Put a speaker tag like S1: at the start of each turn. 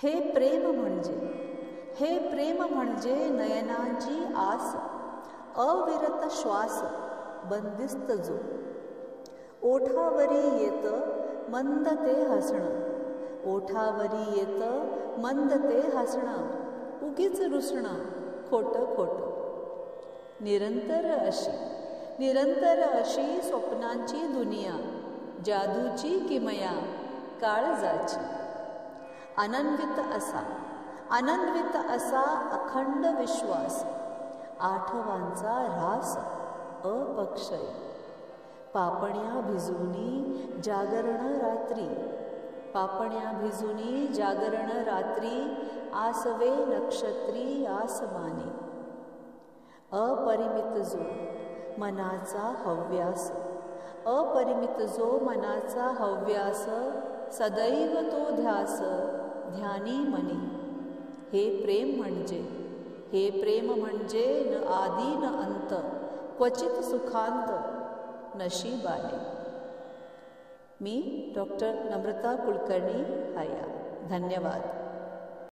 S1: हे प्रेम म्हणजे नयनांची आस, अविरत श्वास बंदिस्त जो. ओठावरी येत मंद ते हसणं, ओठावरी येत मंद ते हसणं, उगीच रुसणं खोटं खोटं. निरंतर अशी स्वप्नांची दुनिया, जादूची किमया काळजाची. आनंदवित असा अखंड विश्वास, आठवांचा रास अपक्षय. पापण्या भिजुनी जागरण रात्री, आसवे नक्षत्री आसमानी. अपरिमित जो मनाचा हव्यास, सदैव तो ध्यास ध्यानी मनी. हे प्रेम म्हणजे न आदी न अंत, क्वचित सुखांत नशिबाने. मी डॉक्टर नम्रता कुलकर्णी, हया. धन्यवाद.